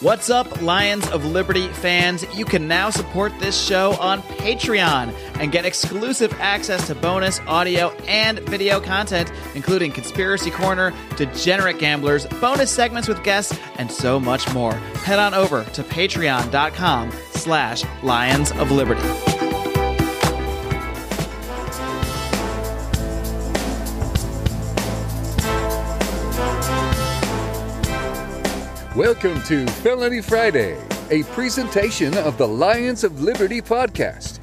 What's up, Lions of Liberty fans? You can now support this show on Patreon and get exclusive access to bonus audio and video content, including Conspiracy Corner, Degenerate Gamblers, bonus segments with guests, and so much more. Head on over to patreon.com/Lions of Liberty. Welcome to Felony Friday, a presentation of the Lions of Liberty podcast.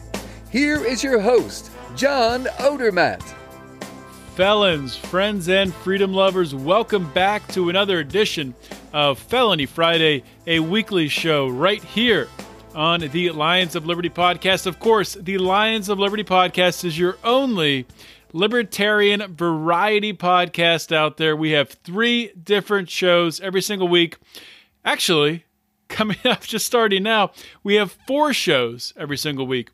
Here is your host, John Odermatt. Felons, friends, and freedom lovers, welcome back to another edition of Felony Friday, a weekly show right here on the Lions of Liberty podcast. Of course, the Lions of Liberty podcast is your only libertarian variety podcast out there. We have 3 different shows every single week. Actually, coming up, just starting now, we have 4 shows every single week.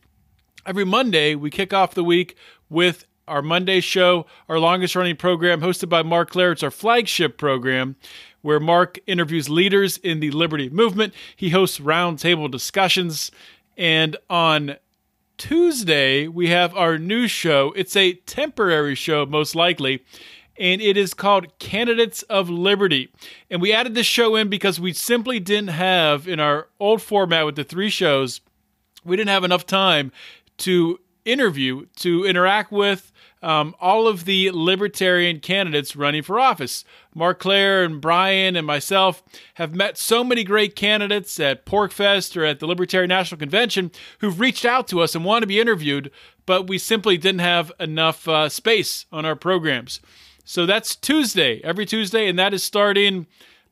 Every Monday, we kick off the week with our Monday show, our longest running program hosted by Mark Clare. It's our flagship program where Mark interviews leaders in the liberty movement. He hosts roundtable discussions. And on Tuesday, we have our new show. It's a temporary show, most likely, and it is called Candidates of Liberty. And we added this show in because we simply didn't have, in our old format with the 3 shows, we didn't have enough time to interview, to interact with all of the libertarian candidates running for office. Mark Clare and Brian and myself have met so many great candidates at PorcFest or at the Libertarian National Convention who've reached out to us and want to be interviewed, but we simply didn't have enough space on our programs. So that's Tuesday, every Tuesday, and that is starting.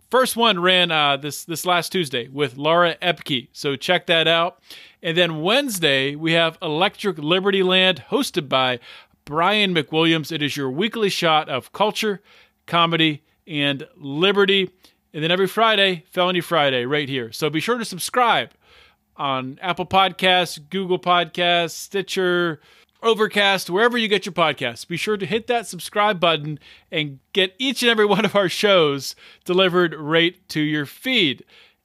First one ran this last Tuesday with Laura Epke, so check that out. And then Wednesday, we have Electric Liberty Land, hosted by Brian McWilliams. It is your weekly shot of culture, comedy, and liberty. And then every Friday, Felony Friday, right here. So be sure to subscribe on Apple Podcasts, Google Podcasts, Stitcher, Overcast, wherever you get your podcasts. Be sure to hit that subscribe button and get each and every one of our shows delivered right to your feed.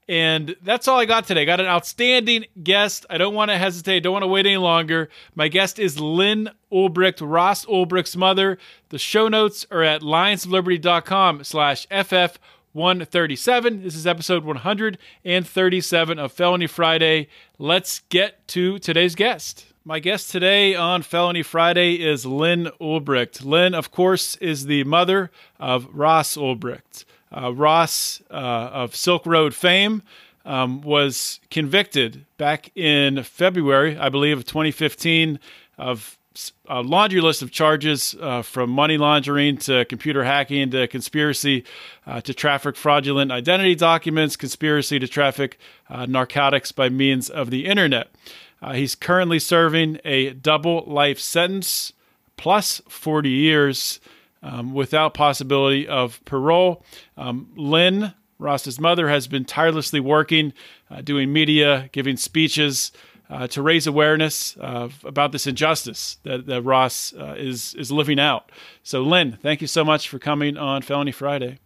And that's all I got today. Got an outstanding guest. I don't want to hesitate. Don't want to wait any longer. My guest is Lyn Ulbricht, Ross Ulbricht's mother. The show notes are at lionsofliberty.com/FF137. This is episode 137 of Felony Friday. Let's get to today's guest. My guest today on Felony Friday is Lyn Ulbricht. Lyn, of course, is the mother of Ross Ulbricht. Ross, of Silk Road fame, was convicted back in February, I believe, of 2015 of a laundry list of charges from money laundering to computer hacking to conspiracy to traffic fraudulent identity documents, conspiracy to traffic narcotics by means of the internet. He's currently serving a double life sentence plus 40 years without possibility of parole. Lyn, Ross's mother, has been tirelessly working, doing media, giving speeches to raise awareness about this injustice that Ross is living out. So, Lyn, thank you so much for coming on Felony Friday.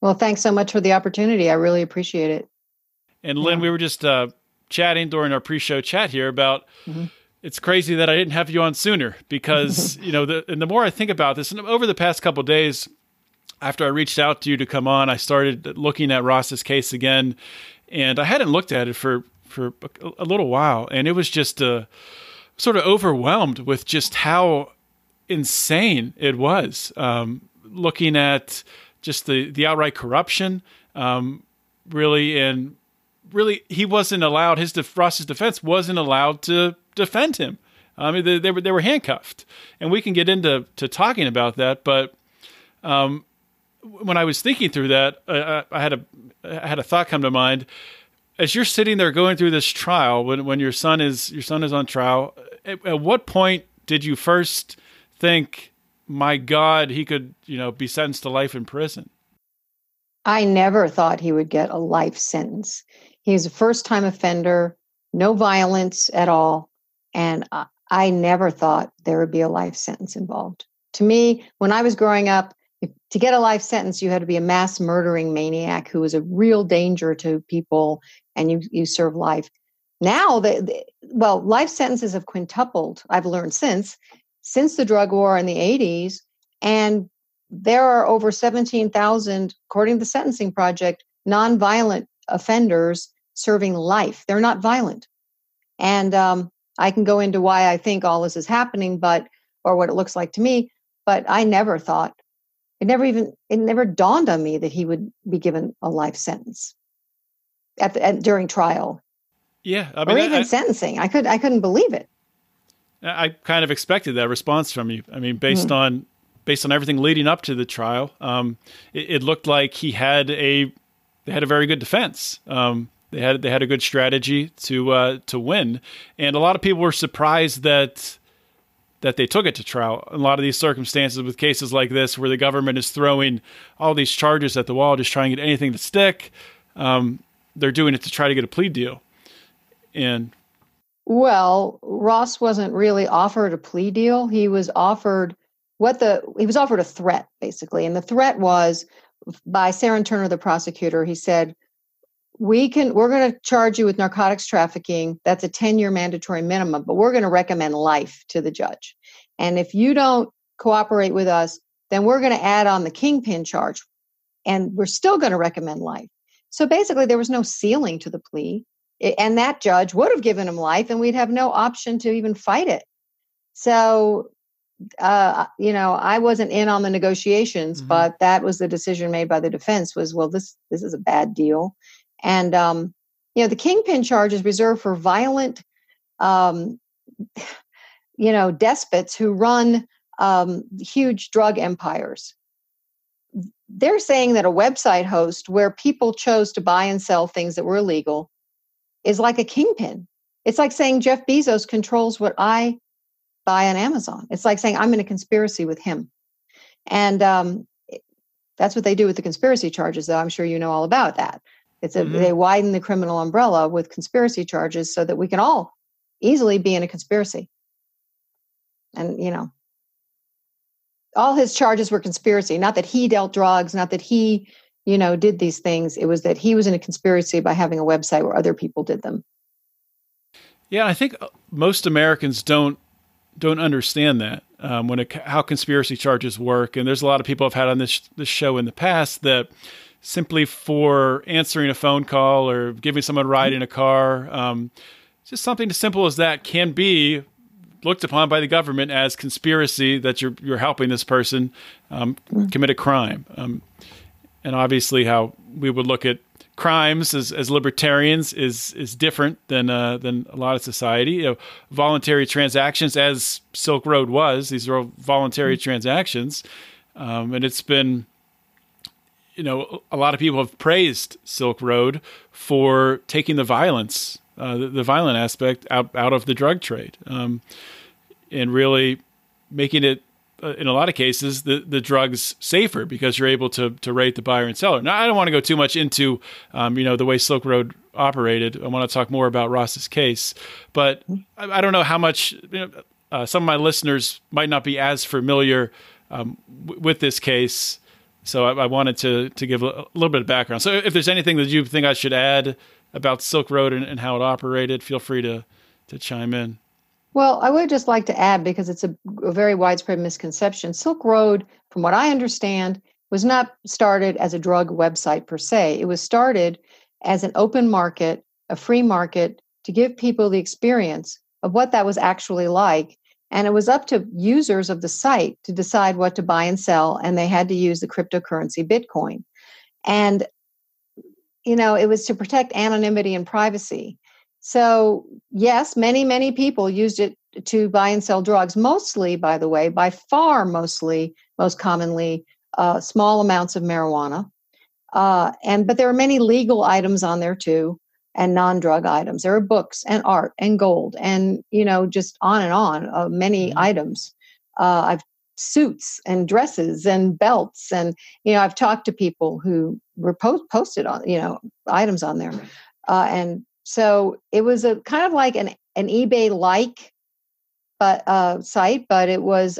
Well, thanks so much for the opportunity. I really appreciate it. And Lyn, we were just chatting during our pre-show chat here about it's crazy that I didn't have you on sooner because, the more I think about this, and over the past couple of days after I reached out to you to come on, I started looking at Ross's case again, and I hadn't looked at it for a little while, and it was just sort of overwhelmed with just how insane it was, looking at just the outright corruption, really, he wasn't allowed, Ross's defense wasn't allowed to defend him. I mean, they were handcuffed, and we can get into talking about that. But when I was thinking through that, I had a thought come to mind. As you're sitting there going through this trial, when your son is on trial, at what point did you first think, my God, he could be sentenced to life in prison? I never thought he would get a life sentence. He's a first-time offender, no violence at all. And I never thought there would be a life sentence involved. To me, when I was growing up, To get a life sentence, you had to be a mass murdering maniac who was a real danger to people, and you serve life. Now, life sentences have quintupled, I've learned since the drug war in the 80s, and there are over 17,000, according to the Sentencing Project, nonviolent offenders serving life. They're not violent. And I can go into why I think all this is happening, or what it looks like to me, but I never thought, it never dawned on me that he would be given a life sentence during trial. Yeah, I mean, or even sentencing. I couldn't believe it. I kind of expected that response from you. I mean, based on everything leading up to the trial, it looked like they had a very good defense. They had a good strategy to win, and a lot of people were surprised that they took it to trial. A lot of these circumstances with cases like this, where the government is throwing all these charges at the wall, just trying to get anything to stick, they're doing it to try to get a plea deal. And Ross wasn't really offered a plea deal. He was offered a threat, basically. And the threat was by Sarah Turner, the prosecutor. He said, we're going to charge you with narcotics trafficking. That's a 10-year mandatory minimum, but we're going to recommend life to the judge. And if you don't cooperate with us, then we're going to add on the kingpin charge, and we're still going to recommend life. So basically, there was no ceiling to the plea. And that judge would have given him life, and we'd have no option to even fight it. So, I wasn't in on the negotiations, but that was the decision made by the defense was, well, this is a bad deal. And, the kingpin charge is reserved for violent, despots who run huge drug empires. They're saying that a website host where people chose to buy and sell things that were illegal is like a kingpin. It's like saying Jeff Bezos controls what I buy on Amazon. It's like saying I'm in a conspiracy with him. And that's what they do with the conspiracy charges, though. I'm sure you know all about that. They widen the criminal umbrella with conspiracy charges so that we can all easily be in a conspiracy. And, all his charges were conspiracy, not that he dealt drugs, not that he did these things. It was that he was in a conspiracy by having a website where other people did them. Yeah, I think most Americans don't understand that how conspiracy charges work. And there's a lot of people I've had on this show in the past that simply for answering a phone call or giving someone a ride in a car, just something as simple as that can be looked upon by the government as conspiracy, that you're helping this person commit a crime. And obviously how we would look at crimes as libertarians is different than a lot of society. Voluntary transactions, as Silk Road was, these are all voluntary transactions. And it's been, a lot of people have praised Silk Road for taking the violence, the violent aspect out of the drug trade, and really making it, in a lot of cases, the drugs safer because you're able to rate the buyer and seller. Now, I don't want to go too much into, the way Silk Road operated. I want to talk more about Ross's case, but I don't know how much, some of my listeners might not be as familiar with this case. So I wanted to give a little bit of background. So if there's anything that you think I should add about Silk Road and how it operated, feel free to chime in. Well, I would just like to add, because it's a very widespread misconception, Silk Road, from what I understand, was not started as a drug website per se. It was started as an open market, a free market, to give people the experience of what that was actually like. And it was up to users of the site to decide what to buy and sell, and they had to use the cryptocurrency Bitcoin. And, it was to protect anonymity and privacy. So, yes, many, many people used it to buy and sell drugs, mostly, by the way, by far most commonly, small amounts of marijuana. But there are many legal items on there too, and non-drug items. There are books and art and gold and, just on and on, many items. I've suits and dresses and belts. And, I've talked to people who were posted on, items on there. And so it was a kind of like an eBay-like site, but it was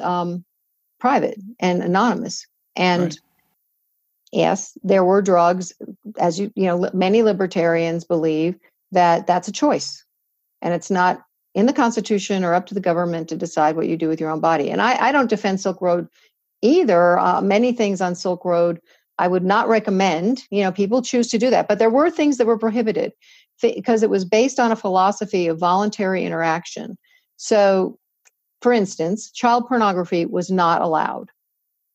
private and anonymous. And Right. yes, there were drugs, as many libertarians believe that that's a choice, and it's not in the Constitution or up to the government to decide what you do with your own body. And I don't defend Silk Road either. Many things on Silk Road I would not recommend. People choose to do that, but there were things that were prohibited because it was based on a philosophy of voluntary interaction. So, for instance, child pornography was not allowed.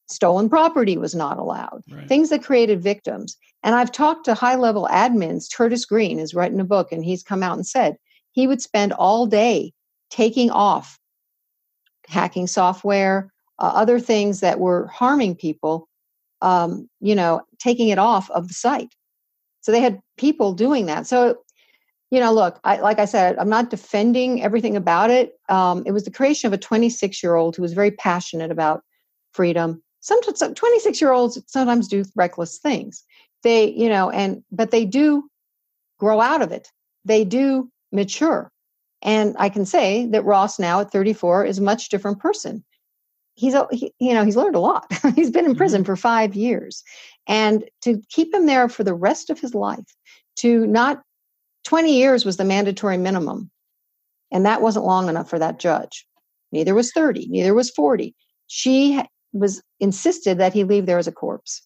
Stolen property was not allowed. Right. Things that created victims. And I've talked to high-level admins. Curtis Green is writing a book, and he's come out and said he would spend all day taking off hacking software, other things that were harming people, taking it off of the site. So they had people doing that. So, look, like I said, I'm not defending everything about it. It was the creation of a 26-year-old who was very passionate about freedom. Sometimes 26-year-olds sometimes do reckless things. But they do grow out of it. They do mature. And I can say that Ross now at 34 is a much different person. He's learned a lot. He's been in prison for 5 years. And to keep him there for the rest of his life, 20 years was the mandatory minimum. And that wasn't long enough for that judge. Neither was 30, neither was 40. She was insisted that he leave there as a corpse.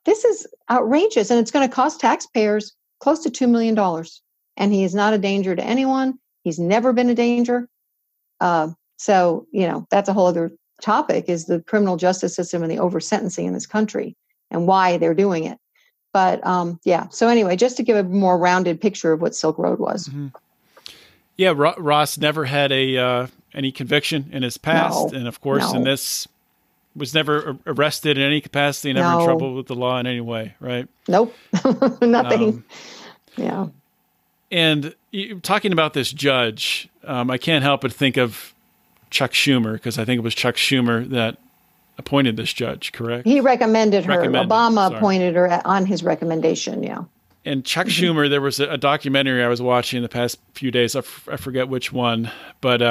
This is outrageous, and it's going to cost taxpayers close to $2 million. And he is not a danger to anyone. He's never been a danger. So, that's a whole other topic, is the criminal justice system and the over-sentencing in this country and why they're doing it. But so anyway, just to give a more rounded picture of what Silk Road was. Mm-hmm. Yeah, Ross never had any conviction in his past. And of course, in this, was never arrested in any capacity, never in trouble with the law in any way, right? Nope, nothing. Yeah. And talking about this judge, I can't help but think of Chuck Schumer, because I think it was Chuck Schumer that appointed this judge, correct? He recommended her. Obama appointed her on his recommendation, yeah. And Chuck Schumer, there was a documentary I was watching the past few days. I forget which one, but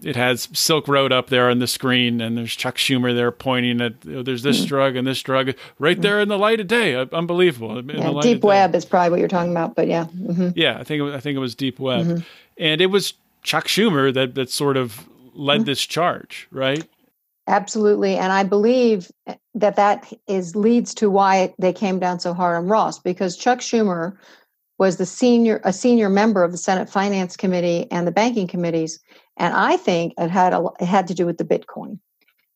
it has Silk Road up there on the screen, and there's Chuck Schumer there pointing at, there's this drug and this drug right there in the light of day. Unbelievable. Deep Web is probably what you're talking about, but yeah. Mm-hmm. Yeah, I think it was Deep Web. And it was Chuck Schumer that sort of led this charge, right? Absolutely. And I believe that leads to why they came down so hard on Ross, because Chuck Schumer was a senior member of the Senate Finance Committee and the banking committees. And I think it had to do with the Bitcoin,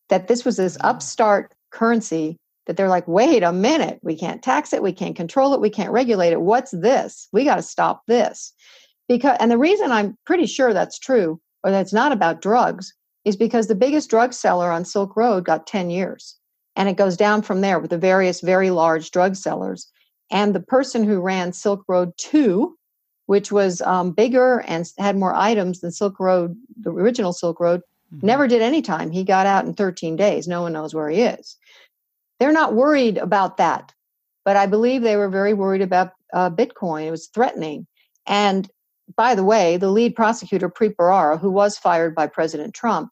that this was this upstart currency that they're like, wait a minute, we can't tax it. We can't control it. We can't regulate it. What's this? We got to stop this. And the reason I'm pretty sure that's true, or that's not about drugs, is because the biggest drug seller on Silk Road got 10 years. And it goes down from there with the various very large drug sellers. And the person who ran Silk Road 2, which was bigger and had more items than Silk Road, the original Silk Road, never did any time. He got out in 13 days. No one knows where he is. They're not worried about that. But I believe they were very worried about Bitcoin. It was threatening. And by the way, the lead prosecutor, Preet Bharara, who was fired by President Trump,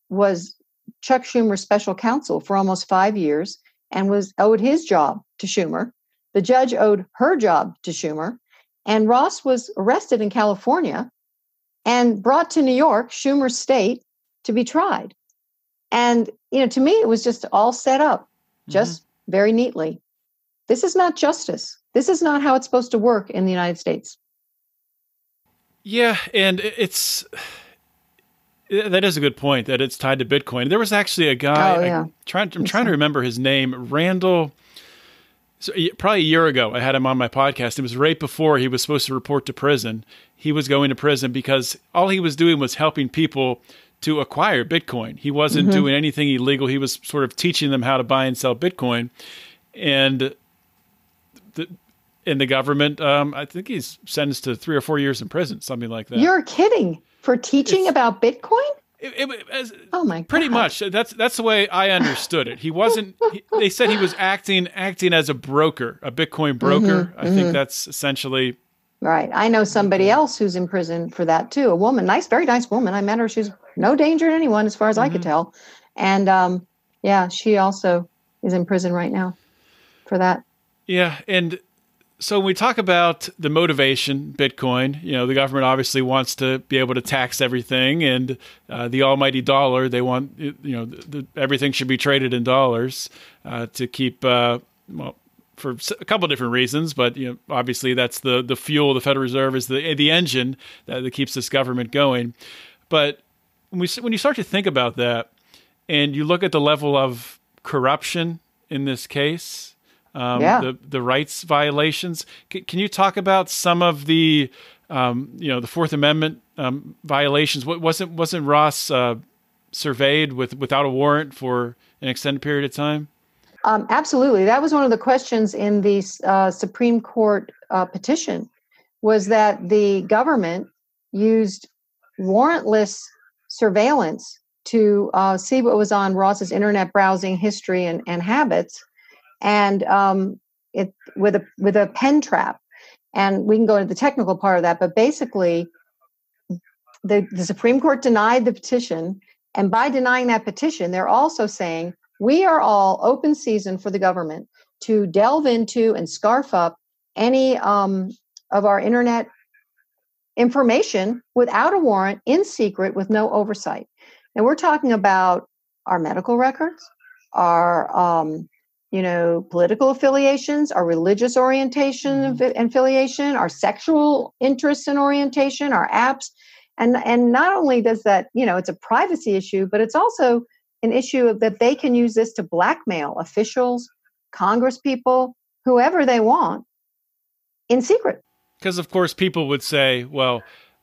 was Chuck Schumer's special counsel for almost 5 years and owed his job to Schumer. The judge owed her job to Schumer. And Ross was arrested in California and brought to New York, Schumer's state, to be tried. And, to me, it was just all set up, just very neatly. This is not justice. This is not how it's supposed to work in the United States. Yeah, and that is a good point, that it's tied to Bitcoin. There was actually a guy, I'm trying to remember his name, Randall. So probably a year ago, I had him on my podcast. It was right before he was supposed to report to prison. He was going to prison because all he was doing was helping people to acquire Bitcoin. He wasn't doing anything illegal. He was sort of teaching them how to buy and sell Bitcoin. And the government, I think he's sentenced to 3 or 4 years in prison, something like that. You're kidding. For teaching about Bitcoin? Oh my God. Pretty much. That's the way I understood it. He wasn't. They said he was acting as a broker, a Bitcoin broker. I think that's essentially right. I know somebody else who's in prison for that too. A woman, very nice woman. I met her. She's no danger to anyone, as far as I could tell. And Yeah, she also is in prison right now for that. Yeah, and so when we talk about the motivation, Bitcoin, the government obviously wants to be able to tax everything, and the almighty dollar, they want, everything should be traded in dollars to keep, for a couple of different reasons, but obviously that's the fuel. The Federal Reserve is the engine that keeps this government going. But when you start to think about that, and you look at the level of corruption in this case, the rights violations. Can you talk about some of the, the Fourth Amendment violations? Wasn't Ross surveyed without a warrant for an extended period of time? Absolutely. That was one of the questions in the Supreme Court petition, was that the government used warrantless surveillance to see what was on Ross's internet browsing history and habits, and it with a pen trap. And we can go into the technical part of that, but basically, the Supreme Court denied the petition, and by denying that petition, they're also saying we are all open season for the government to delve into and scarf up any of our internet information without a warrant, in secret, with no oversight. And we're talking about our medical records, our political affiliations, our religious orientation and affiliation, our sexual interests and orientation, our apps. And not only does that, it's a privacy issue, but it's also an issue of that they can use this to blackmail officials, Congress people, whoever they want, in secret. Because, of course, people would say, well,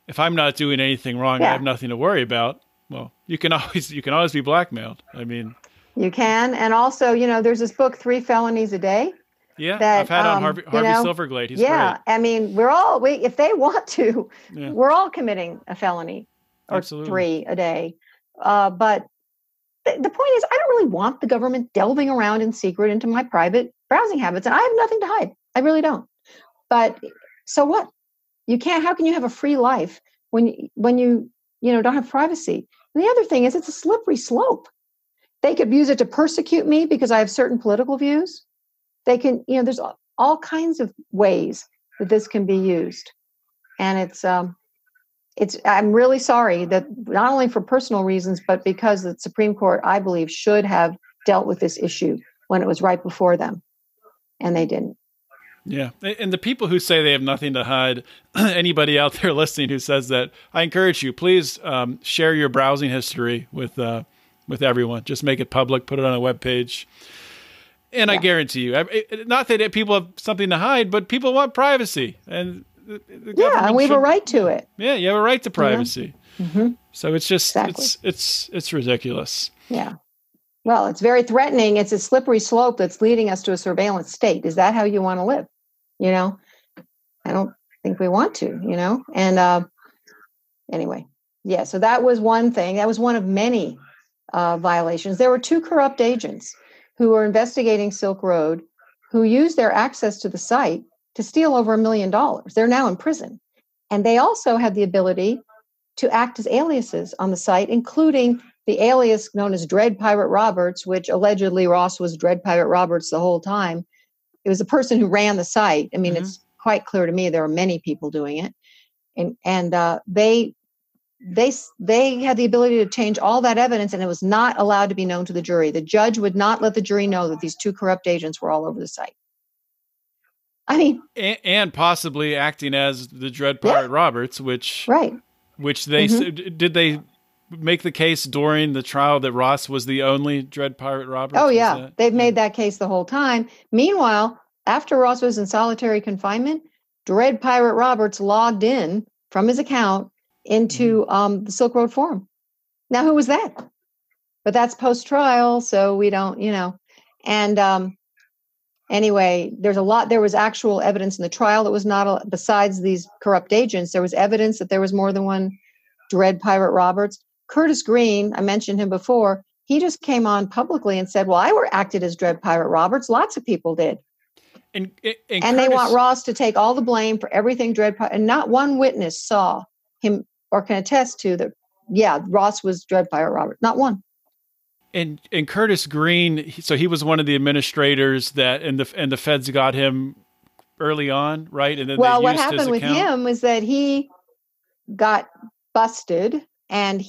if I'm not doing anything wrong, I have nothing to worry about. Well, you can always be blackmailed. I mean, you can. And also, there's this book, 3 Felonies a Day. Yeah, that, I've had on Harvey Silverglade. He's great. I mean, if they want to, we're all committing a felony or Absolutely. 3 a day. But the point is, I don't really want the government delving around in secret into my private browsing habits, and I have nothing to hide. I really don't. But so what? How can you have a free life when you don't have privacy? And the other thing is, it's a slippery slope. They could use it to persecute me because I have certain political views. They can, there's all kinds of ways that this can be used. And I'm really sorry that not only for personal reasons, but because the Supreme Court, I believe, should have dealt with this issue when it was right before them. And they didn't. Yeah. And the people who say they have nothing to hide, anybody out there listening who says that, I encourage you, please share your browsing history with everyone. Just make it public, put it on a webpage. And I guarantee you, not that people have something to hide, but people want privacy. And and we have a right to it. Yeah, you have a right to privacy. Mm-hmm. So it's just, exactly. it's ridiculous. Yeah. Well, it's very threatening. It's a slippery slope that's leading us to a surveillance state. Is that how you want to live? I don't think we want to, and anyway, so that was one thing. That was one of many violations. There were 2 corrupt agents who were investigating Silk Road who used their access to the site to steal over $1 million. They're now in prison. And they also had the ability to act as aliases on the site, including the alias known as Dread Pirate Roberts, which allegedly Ross was Dread Pirate Roberts the whole time. It was the person who ran the site. I mean, It's quite clear to me there are many people doing it. And they had the ability to change all that evidence, and it was not allowed to be known to the jury. The judge would not let the jury know that these 2 corrupt agents were all over the site. I mean, and possibly acting as the Dread Pirate Roberts, which they did they make the case during the trial that Ross was the only Dread Pirate Roberts? Oh yeah, they've made that case the whole time. Meanwhile, after Ross was in solitary confinement, Dread Pirate Roberts logged in from his account into the Silk Road Forum. Now, who was that? But that's post-trial, so we don't, And anyway, there was actual evidence in the trial that was not, besides these corrupt agents, there was evidence that there was more than one Dread Pirate Roberts. Curtis Green, I mentioned him before, he just came on publicly and said, well, I acted as Dread Pirate Roberts. Lots of people did. And they want Ross to take all the blame for everything Dread Pirate, and not one witness saw him or can attest to that, Ross was Dread Pirate Robert. Not one. And Curtis Green, so he was one of the administrators that, and the feds got him early on, right? And then well, they what used his happened with account. him was that he got busted, and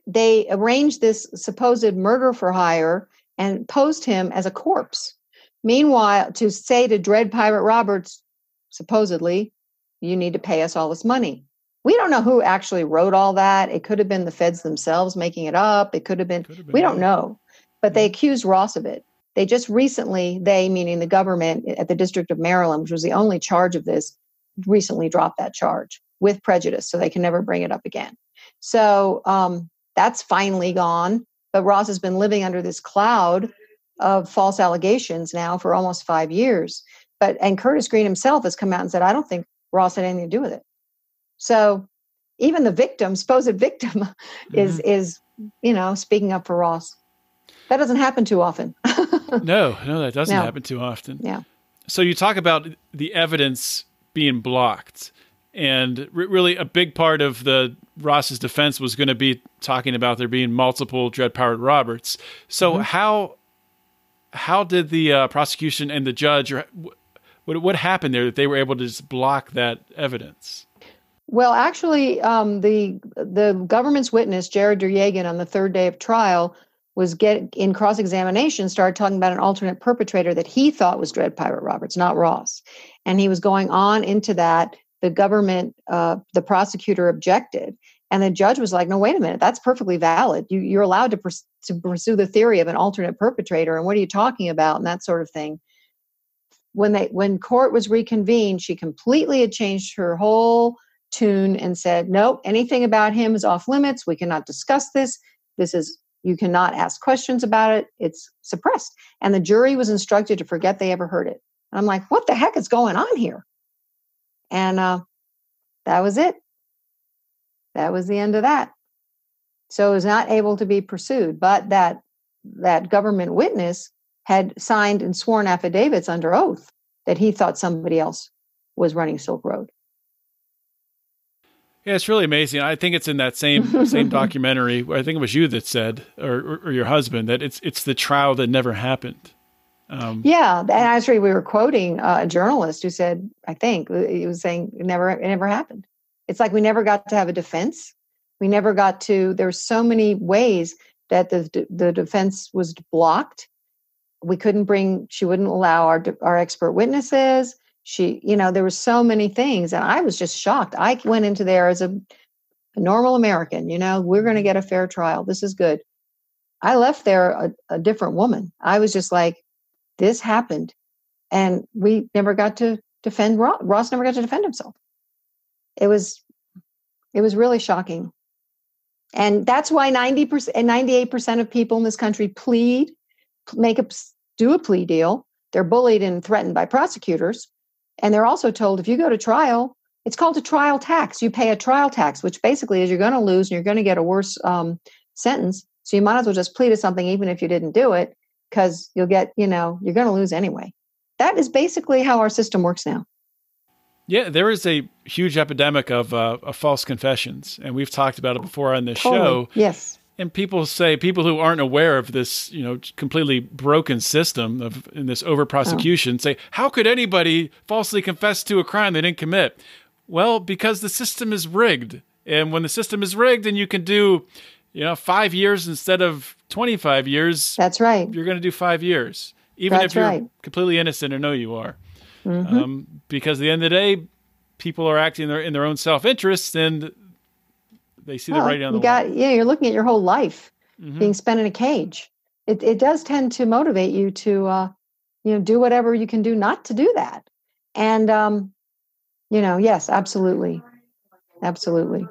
they arranged this supposed murder for hire and posed him as a corpse. Meanwhile, to say to Dread Pirate Roberts, supposedly, you need to pay us all this money. We don't know who actually wrote all that. It could have been the feds themselves making it up. It could have been, we don't know. But they accused Ross of it. They just recently, they, meaning the government at the District of Maryland, which was the only charge of this, recently dropped that charge with prejudice, so they can never bring it up again. So that's finally gone. But Ross has been living under this cloud of false allegations now for almost 5 years. And Curtis Green himself has come out and said, I don't think Ross had anything to do with it. So even the victim, supposed victim, is speaking up for Ross. That doesn't happen too often. No, that doesn't happen too often. Yeah. So you talk about the evidence being blocked, and really a big part of the Ross's defense was going to be talking about there being multiple Dread Pirate Roberts. So how did the prosecution and the judge, or what happened there that they were able to just block that evidence? Well, actually, the government's witness, Jared Duryagan, on the third day of trial, was in cross-examination, started talking about an alternate perpetrator that he thought was Dread Pirate Roberts, not Ross. And he was going on into that. The government, the prosecutor objected. And the judge was like, no, wait a minute, that's perfectly valid. You're allowed to pursue the theory of an alternate perpetrator. And what are you talking about? And that sort of thing. When court was reconvened, she completely had changed her whole tune and said, nope, anything about him is off limits. We cannot discuss this. You cannot ask questions about it. It's suppressed. And the jury was instructed to forget they ever heard it. And I'm like, what the heck is going on here? And that was it. That was the end of that. So it was not able to be pursued. But that government witness had signed and sworn affidavits under oath that he thought somebody else was running Silk Road. Yeah, it's really amazing. I think it's in that same documentary. I think it was you that said, or your husband, that it's the trial that never happened. Yeah, and actually, we were quoting a journalist who said, I think he was saying it never happened. It's like we never got to have a defense. We never got to. There's so many ways that the defense was blocked. We couldn't bring. She wouldn't allow our expert witnesses. There were so many things, and I was just shocked. I went into there as a normal American. We're going to get a fair trial. This is good. I left there a different woman. I was just like, this happened, and we never got to defend Ross. Ross never got to defend himself. It was really shocking, and that's why 90% and 98% of people in this country do a plea deal. They're bullied and threatened by prosecutors. And they're also told if you go to trial, it's called a trial tax. You pay a trial tax, which basically is you're going to lose and you're going to get a worse sentence. So you might as well just plead to something, even if you didn't do it, because you're going to lose anyway. That is basically how our system works now. Yeah, there is a huge epidemic of false confessions, and we've talked about it before on this show. Yes. And people who aren't aware of this, completely broken system in this over prosecution say, how could anybody falsely confess to a crime they didn't commit? Well, because the system is rigged. And when the system is rigged and you can do, 5 years instead of 25 years. That's right. You're going to do 5 years, even if you're completely innocent or know you are. Mm-hmm. Because at the end of the day, people are acting in their own self-interest, and they see the writing on the wall. You're looking at your whole life being spent in a cage. It does tend to motivate you to, do whatever you can do not to do that. And, yes, absolutely. Absolutely.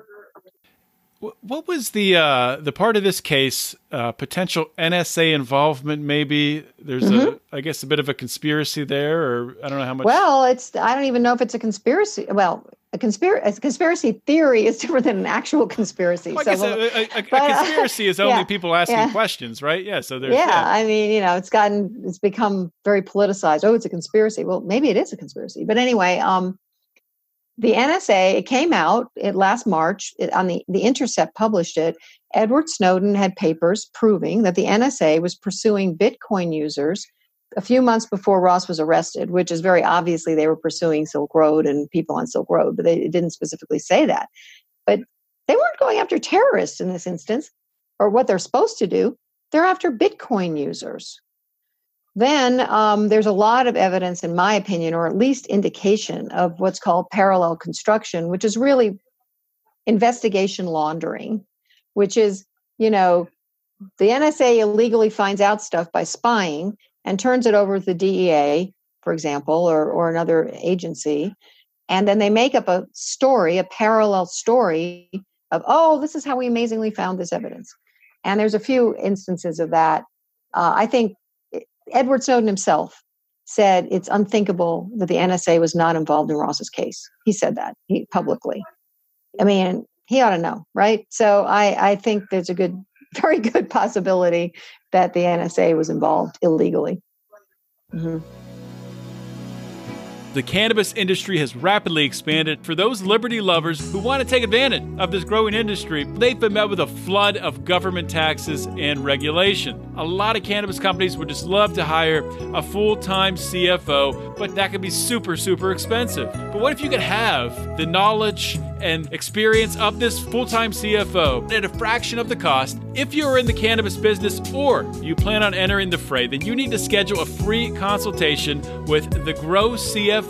What was the part of this case, potential NSA involvement? Maybe there's I guess a bit of a conspiracy there, or I don't know how much. Well, I don't even know if it's a conspiracy. Well, a conspiracy theory is different than an actual conspiracy. Well, a conspiracy is only people asking questions, right? Yeah. So there's. Yeah, I mean, it's become very politicized. Oh, it's a conspiracy. Well, maybe it is a conspiracy, but anyway, the NSA, it came out last March on the Intercept published it. Edward Snowden had papers proving that the NSA was pursuing Bitcoin users a few months before Ross was arrested, which is very obviously they were pursuing Silk Road and people on Silk Road, but they didn't specifically say that. But they weren't going after terrorists in this instance, or what they're supposed to do. They're after Bitcoin users. Then there's a lot of evidence, in my opinion, or at least indication of what's called parallel construction, which is really investigation laundering, which is, the NSA illegally finds out stuff by spying and turns it over to the DEA, for example, or another agency. And then they make up a story, a parallel story of, oh, this is how we amazingly found this evidence. And there's a few instances of that. I think Edward Snowden himself said it's unthinkable that the NSA was not involved in Ross's case. He said that publicly. I mean, he ought to know, right? So I think there's a very good possibility that the NSA was involved illegally. Mm-hmm. The cannabis industry has rapidly expanded. For those liberty lovers who want to take advantage of this growing industry, they've been met with a flood of government taxes and regulation. A lot of cannabis companies would just love to hire a full-time CFO, but that could be super, super expensive. But what if you could have the knowledge and experience of this full-time CFO at a fraction of the cost? If you're in the cannabis business or you plan on entering the fray, then you need to schedule a free consultation with the Grow CFO,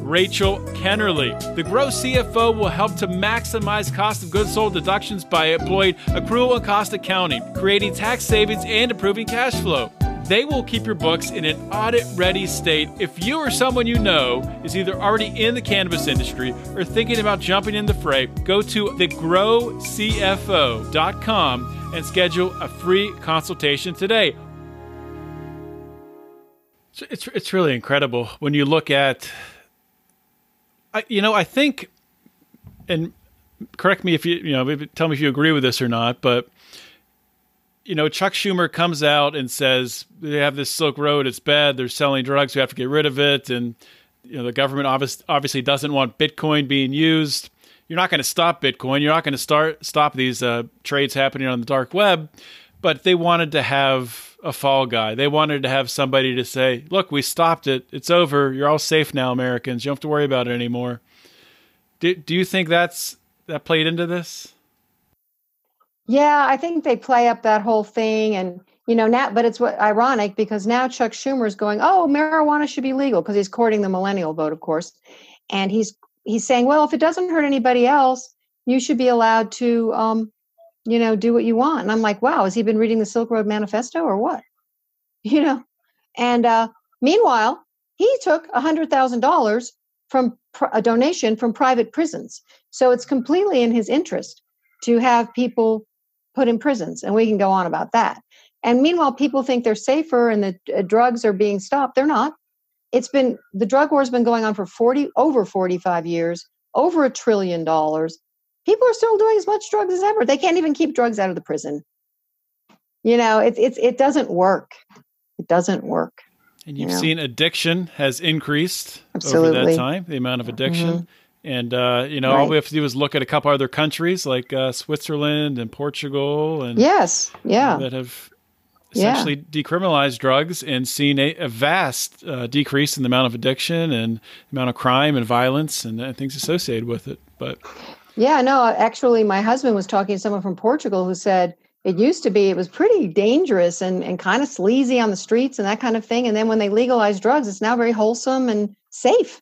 Rachel Kennerly. The Grow CFO will help to maximize cost of goods sold deductions by employing accrual and cost accounting, creating tax savings, and improving cash flow. They will keep your books in an audit-ready state. If you or someone you know is either already in the cannabis industry or thinking about jumping in the fray, go to thegrowcfo.com and schedule a free consultation today. So it's really incredible when you look at, I think, and correct me if maybe tell me if you agree with this or not, but Chuck Schumer comes out and says they have this Silk Road, it's bad, they're selling drugs, we have to get rid of it, and the government obviously doesn't want Bitcoin being used. You're not going to stop Bitcoin, you're not going to stop these trades happening on the dark web, but they wanted to have a fall guy. They wanted to have somebody to say, look, we stopped it, it's over, you're all safe now, Americans, you don't have to worry about it anymore. Do you think that played into this? Yeah, I think they play up that whole thing, and now. But it's ironic because now Chuck Schumer is going, "Oh, marijuana should be legal," because he's courting the millennial vote, of course, and he's saying, "Well, if it doesn't hurt anybody else, you should be allowed to, do what you want." And I'm like, "Wow, has he been reading the Silk Road Manifesto or what?" And meanwhile, he took $100,000 from a donation from private prisons, so it's completely in his interest to have people put in prisons, and we can go on about that. And meanwhile, people think they're safer and the drugs are being stopped. They're not. The drug war has been going on for over 45 years, over $1 trillion. People are still doing as much drugs as ever. They can't even keep drugs out of the prison. It doesn't work. It doesn't work. And you've seen addiction has increased Absolutely. Over that time, the amount of addiction. Mm-hmm. And, right. All we have to do is look at a couple other countries like Switzerland and Portugal and yes, yeah, that have essentially decriminalized drugs and seen a vast decrease in the amount of addiction and the amount of crime and violence and things associated with it. But yeah, no, actually, my husband was talking to someone from Portugal who said it was pretty dangerous and kind of sleazy on the streets and that kind of thing. And then when they legalized drugs, it's now very wholesome and safe.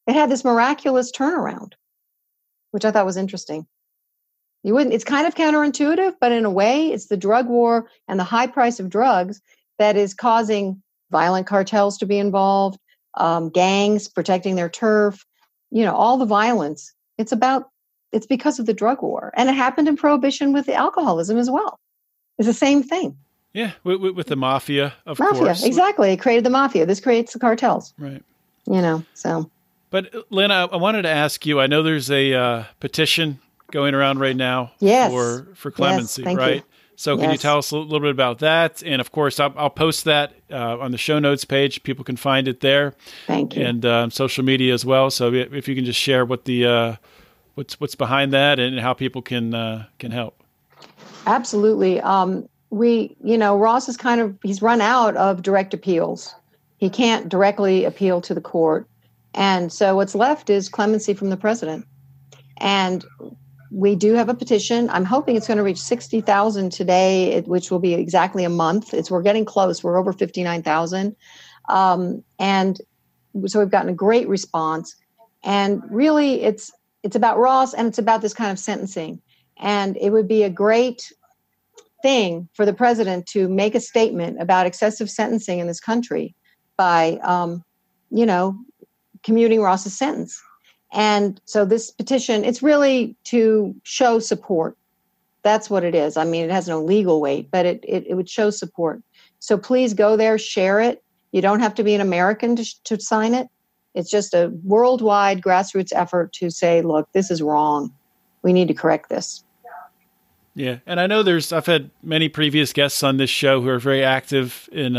It had this miraculous turnaround, which I thought was interesting. It's kind of counterintuitive, but in a way, it's the drug war and the high price of drugs that is causing violent cartels to be involved, gangs protecting their turf, all the violence. It's because of the drug war. And it happened in Prohibition with the alcoholism as well. It's the same thing. Yeah, with the mafia, of course. Mafia, exactly. It created the mafia. This creates the cartels. Right. So... But Lyn, I wanted to ask you, I know there's a petition going around right now for clemency, yes, right? You. So can you tell us a little bit about that? And of course, I'll post that on the show notes page. People can find it there. Thank you. And social media as well. So if you can just share what the what's behind that and how people can help. Absolutely. Ross is he's run out of direct appeals. He can't directly appeal to the court. And so what's left is clemency from the president. And we do have a petition. I'm hoping it's going to reach 60,000 today, which will be exactly a month. We're getting close. We're over 59,000. And so we've gotten a great response. And really, it's about Ross, and it's about this kind of sentencing. And it would be a great thing for the president to make a statement about excessive sentencing in this country by, commuting Ross's sentence. And so this petition, it's really to show support. That's what it is. I mean, it has no legal weight, but it would show support. So please go there, share it. You don't have to be an American to sign it. It's just a worldwide grassroots effort to say, look, this is wrong. We need to correct this. Yeah. And I know I've had many previous guests on this show who are very active in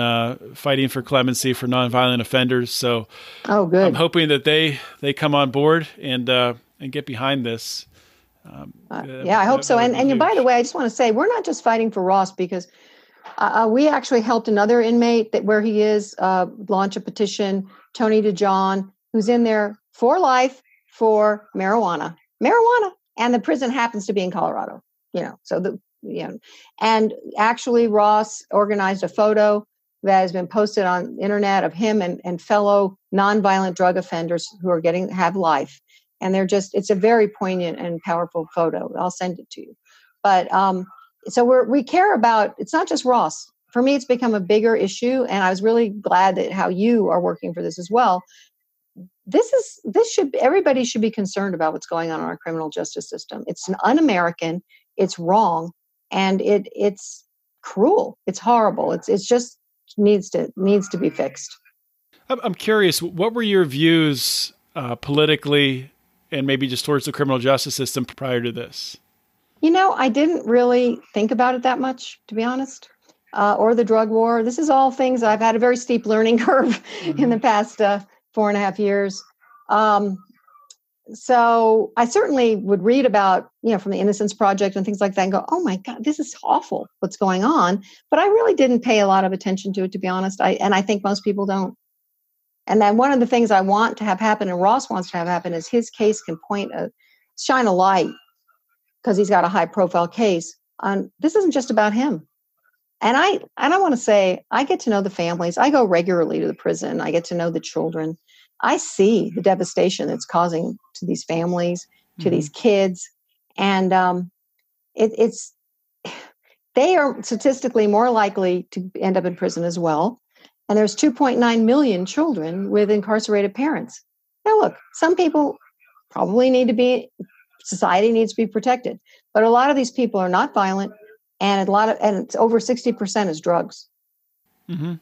fighting for clemency for nonviolent offenders. So good. I'm hoping that they come on board and get behind this. I hope so. And by the way, I just want to say, we're not just fighting for Ross, because we actually helped another inmate where he is launch a petition, Tony DeJohn, who's in there for life for marijuana. And the prison happens to be in Colorado. And actually Ross organized a photo that has been posted on the internet of him and fellow nonviolent drug offenders who are have life. And it's a very poignant and powerful photo. I'll send it to you. But so we care about, it's not just Ross. For me, it's become a bigger issue. And I was really glad that how you are working for this as well. Everybody should be concerned about what's going on in our criminal justice system. It's un-American. It's wrong, and it's cruel. It's horrible. It's just needs to be fixed. I'm curious, what were your views politically and maybe just towards the criminal justice system prior to this? I didn't really think about it that much, to be honest, or the drug war. This is all things I've had a very steep learning curve in the past 4.5 years. So I certainly would read about, from the Innocence Project and things like that and go, oh my God, this is awful what's going on. But I really didn't pay a lot of attention to it, to be honest. I think most people don't. And then one of the things I want to have happen, and Ross wants to have happen, is his case can shine a light, because he's got a high profile case on, this isn't just about him. And I want to say, I get to know the families. I go regularly to the prison. I get to know the children. I see the devastation it's causing to these families, to these kids. And they are statistically more likely to end up in prison as well. And there's 2.9 million children with incarcerated parents. Now, look, some people probably society needs to be protected. But a lot of these people are not violent. And it's over 60% is drugs. Mm-hmm.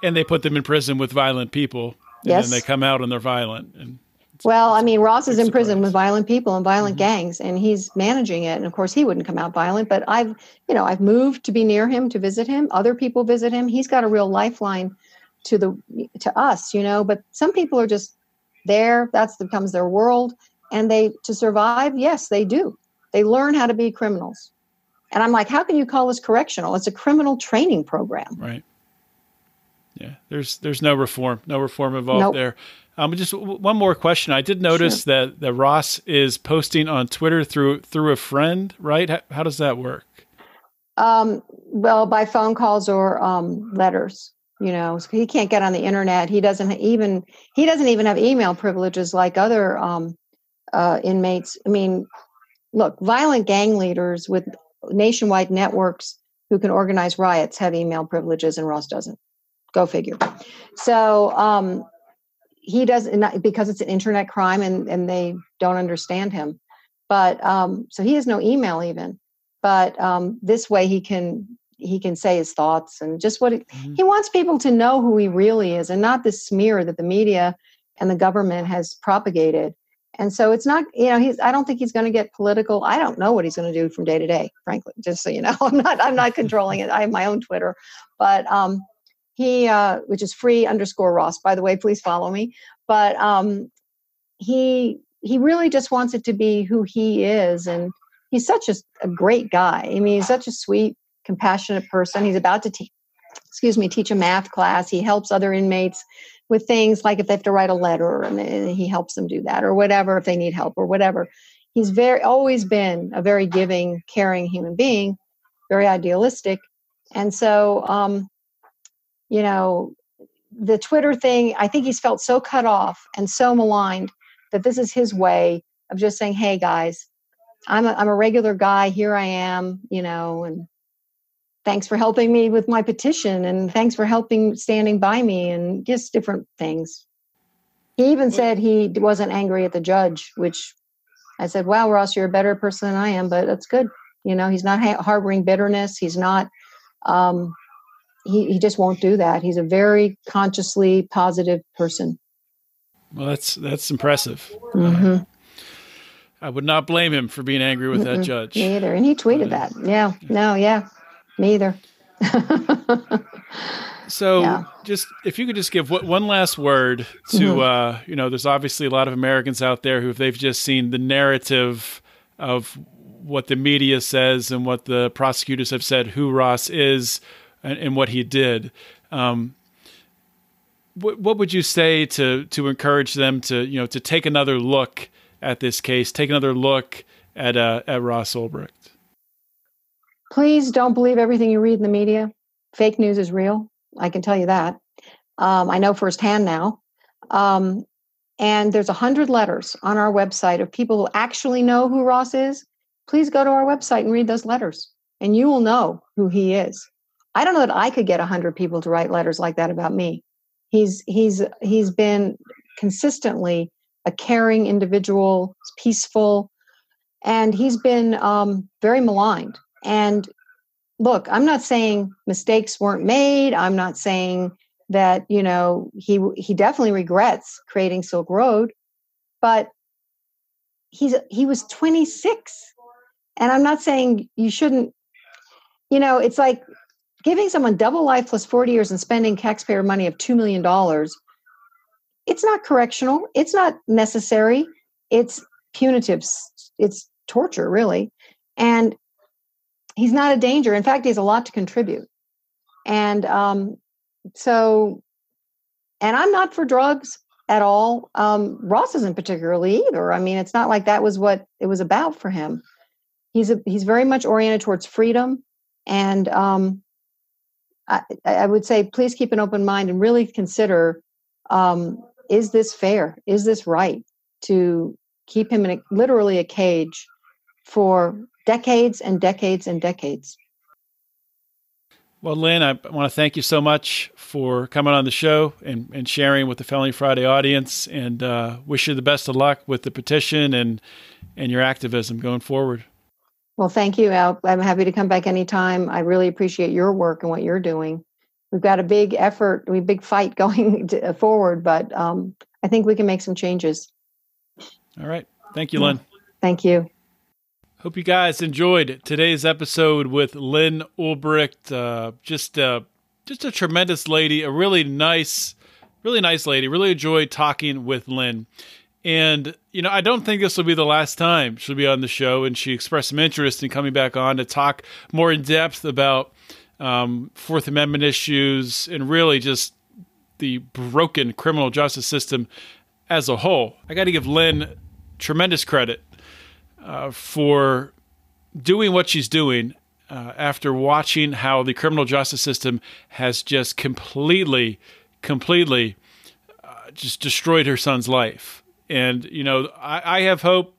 And they put them in prison with violent people. And then they come out and they're violent. And Ross is in prison with violent people and violent gangs, and he's managing it. And of course, he wouldn't come out violent. But I've moved to be near him, to visit him. Other people visit him. He's got a real lifeline to us, But some people are just there. That becomes their world. And to survive, yes, they do. They learn how to be criminals. And I'm like, how can you call this correctional? It's a criminal training program. Right. Yeah. There's no reform involved there. Just one more question. I did notice that Ross is posting on Twitter through a friend, right? How does that work? By phone calls or letters. So he can't get on the internet. He doesn't even have email privileges like other inmates. I mean, look, violent gang leaders with nationwide networks who can organize riots have email privileges, and Ross doesn't. Go figure. So he doesn't, because it's an internet crime and they don't understand him. But so he has no email even. But this way he can say his thoughts and just he wants people to know who he really is, and not this smear that the media and the government has propagated. And so it's not, I don't think he's going to get political. I don't know what he's going to do from day to day, frankly, just so you know. I'm not controlling it. I have my own Twitter, but he, which is free_Ross, by the way, please follow me. But he really just wants it to be who he is. And he's such a great guy. I mean, he's such a sweet, compassionate person. He's about to teach a math class. He helps other inmates with things like if they have to write a letter, and he helps them do that, or whatever, if they need help or whatever. He's always been a very giving, caring human being, very idealistic. And so, the Twitter thing, I think he's felt so cut off and so maligned that this is his way of just saying, hey guys, I'm a regular guy. Here I am, and thanks for helping me with my petition, and thanks for standing by me, and just different things. He even said he wasn't angry at the judge, which I said, wow, Ross, you're a better person than I am, but that's good. He's not harboring bitterness. He's not, he just won't do that. He's a very consciously positive person. Well, that's impressive. Mm-hmm. I would not blame him for being angry with that judge. Me either. And he tweeted that. Yeah. No, yeah. Me either. So just, if you could just give one last word to, there's obviously a lot of Americans out there who, if they've just seen the narrative of what the media says and what the prosecutors have said, who Ross is and what he did, what would you say to encourage them to take another look at this case, take another look at Ross Ulbricht? Please don't believe everything you read in the media. Fake news is real. I can tell you that. I know firsthand now. And there's 100 letters on our website of people who actually know who Ross is. Please go to our website and read those letters, and you will know who he is. I don't know that I could get 100 people to write letters like that about me. He's been consistently a caring individual, peaceful, and he's been very maligned. And look, I'm not saying mistakes weren't made. I'm not saying that, he definitely regrets creating Silk Road, but he was 26. And I'm not saying you shouldn't, it's like giving someone double life plus 40 years and spending taxpayer money of $2 million. It's not correctional. It's not necessary. It's punitive. It's torture, really. And he's not a danger. In fact, he has a lot to contribute. And and I'm not for drugs at all. Ross isn't particularly either. I mean, it's not like that was what it was about for him. He's very much oriented towards freedom. And I would say, please keep an open mind and really consider, is this fair? Is this right to keep him in literally a cage for decades and decades and decades? Well, Lyn, I want to thank you so much for coming on the show and sharing with the Felony Friday audience, and wish you the best of luck with the petition and your activism going forward. Well, thank you, Al. I'm happy to come back anytime. I really appreciate your work and what you're doing. We've got a big big fight going forward, but I think we can make some changes. All right. Thank you, Lyn. Thank you. Hope you guys enjoyed today's episode with Lyn Ulbricht. Just a tremendous lady, a really nice lady. Really enjoyed talking with Lyn. And, I don't think this will be the last time she'll be on the show, and she expressed some interest in coming back on to talk more in depth about Fourth Amendment issues and really just the broken criminal justice system as a whole. I got to give Lyn tremendous credit for doing what she's doing after watching how the criminal justice system has just completely just destroyed her son's life. And, I have hope.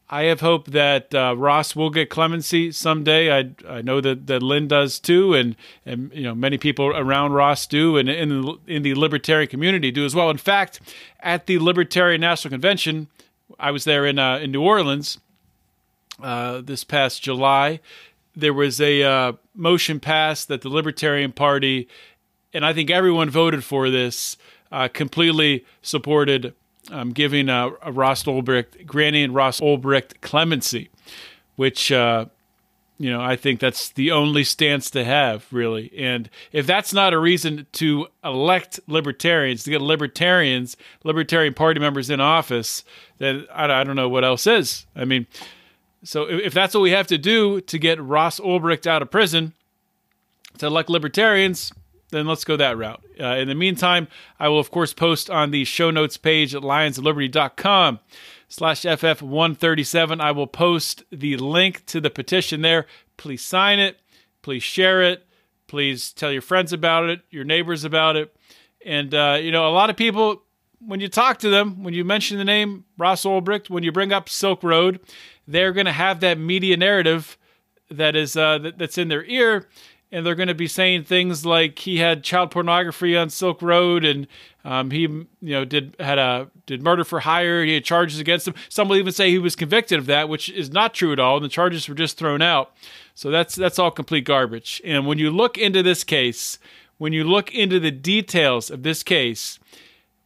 I have hope that Ross will get clemency someday. I know that Lyn does too, and many people around Ross do, and in the libertarian community do as well. In fact, at the Libertarian National Convention, I was there in New Orleans this past July. There was a motion passed that the Libertarian Party, and I think everyone voted for this, completely supported granting Ross Ulbricht clemency, which, I think that's the only stance to have, really. And if that's not a reason to elect libertarians, to get Libertarian Party members in office, then I don't know what else is. I mean, so if that's what we have to do to get Ross Ulbricht out of prison, to elect libertarians, then let's go that route. In the meantime, I will, of course, post on the show notes page at lionsofliberty.com/FF137. I will post the link to the petition there. Please sign it. Please share it. Please tell your friends about it, your neighbors about it. And, a lot of people, when you talk to them, when you mention the name Ross Ulbricht, when you bring up Silk Road, they're going to have that media narrative that is that's in their ear. And they're going to be saying things like he had child pornography on Silk Road, and he did murder for hire. He had charges against him. Some will even say he was convicted of that, which is not true at all. And the charges were just thrown out. So that's all complete garbage. And when you look into this case, when you look into the details of this case,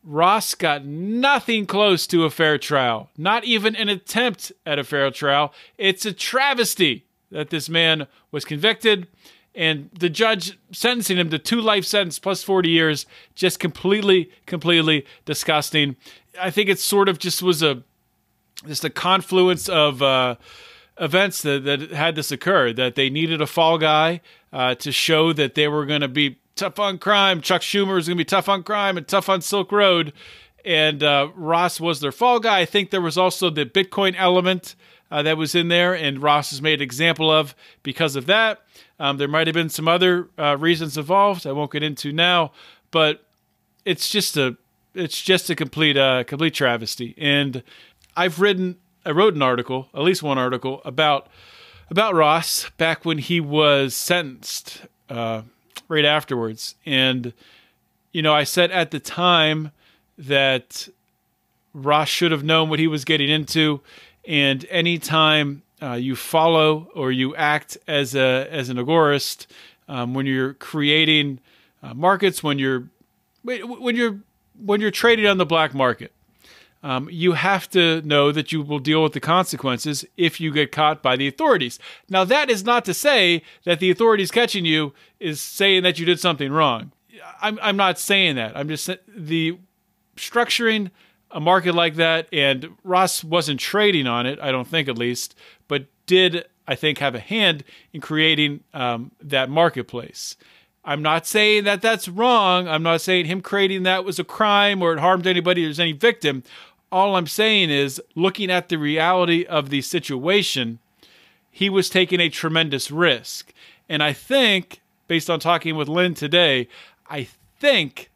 Ross got nothing close to a fair trial, not even an attempt at a fair trial. It's a travesty that this man was convicted. And the judge sentencing him to 2 life sentences plus 40 years, just completely disgusting. I think it sort of just was a confluence of events that had this occur, that they needed a fall guy to show that they were going to be tough on crime. Chuck Schumer was going to be tough on crime and tough on Silk Road. And Ross was their fall guy. I think there was also the Bitcoin element that was in there, and Ross is made an example of because of that. There might have been some other reasons involved I won't get into now, but it's just a complete travesty. And I wrote an article, at least one article about Ross back when he was sentenced, right afterwards. And I said at the time that Ross should have known what he was getting into. And anytime you follow or you act as an agorist, when you're creating markets, when you're trading on the black market, you have to know that you will deal with the consequences if you get caught by the authorities. Now, that is not to say that the authorities catching you is saying that you did something wrong. I'm not saying that. I'm just the structuring a market like that, and Ross wasn't trading on it, I don't think at least, but did, I think, have a hand in creating that marketplace. I'm not saying that that's wrong. I'm not saying him creating that was a crime or it harmed anybody or there's any victim. All I'm saying is, looking at the reality of the situation, he was taking a tremendous risk. And I think, based on talking with Lynn today, I think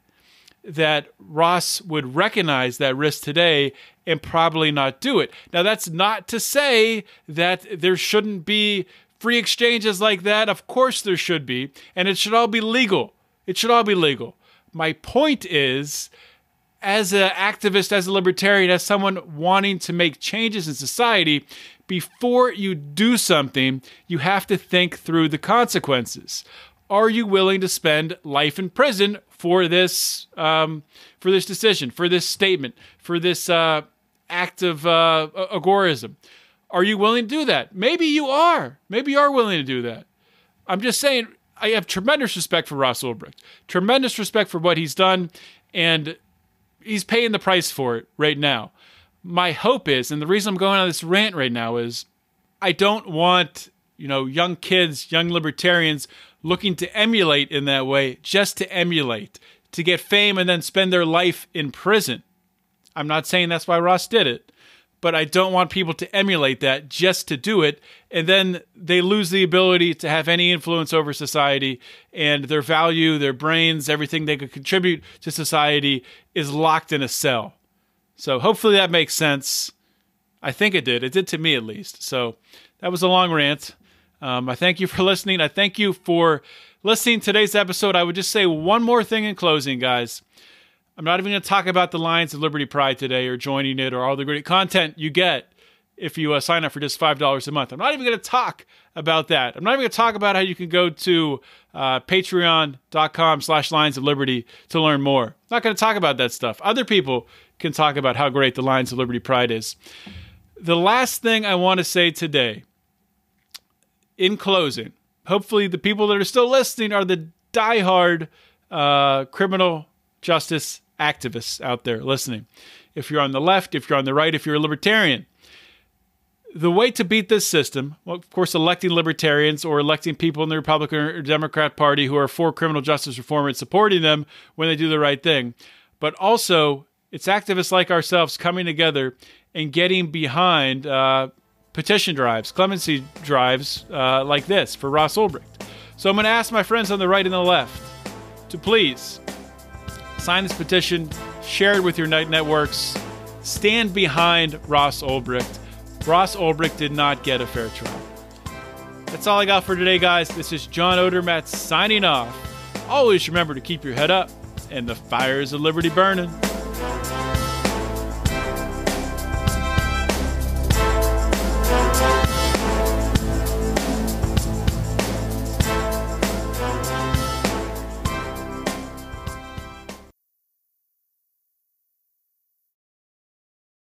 that Ross would recognize that risk today and probably not do it. Now, that's not to say that there shouldn't be free exchanges like that. Of course there should be, and it should all be legal. It should all be legal. My point is, as an activist, as a libertarian, as someone wanting to make changes in society, before you do something, you have to think through the consequences. Are you willing to spend life in prison for this decision, for this statement, for this act of agorism? Are you willing to do that? Maybe you are. Maybe you are willing to do that. I'm just saying, I have tremendous respect for Ross Ulbricht, tremendous respect for what he's done, and he's paying the price for it right now. My hope is, and the reason I'm going on this rant right now is, I don't want, young kids, young libertarians looking to emulate in that way, just to emulate, to get fame and then spend their life in prison. I'm not saying that's why Ross did it, but I don't want people to emulate that just to do it, and then they lose the ability to have any influence over society, and their value, their brains, everything they could contribute to society is locked in a cell. So hopefully that makes sense. I think it did. It did to me, at least. So that was a long rant. I thank you for listening. I thank you for listening to today's episode. I would just say one more thing in closing, guys. I'm not even going to talk about the Lions of Liberty Pride today or joining it or all the great content you get if you sign up for just $5 a month. I'm not even going to talk about that. I'm not even going to talk about how you can go to patreon.com/Lions of Liberty to learn more. I'm not going to talk about that stuff. Other people can talk about how great the Lions of Liberty Pride is. The last thing I want to say today, in closing, hopefully the people that are still listening are the diehard criminal justice activists out there listening. If you're on the left, if you're on the right, if you're a libertarian, the way to beat this system, well, of course, electing libertarians or electing people in the Republican or Democrat Party who are for criminal justice reform and supporting them when they do the right thing. But also, it's activists like ourselves coming together and getting behind petition drives, clemency drives like this for Ross Ulbricht. So I'm going to ask my friends on the right and the left to please sign this petition, share it with your networks, stand behind Ross Ulbricht. Ross Ulbricht did not get a fair trial. That's all I got for today, guys. This is John Odermatt signing off. Always remember to keep your head up and the fires of liberty burning.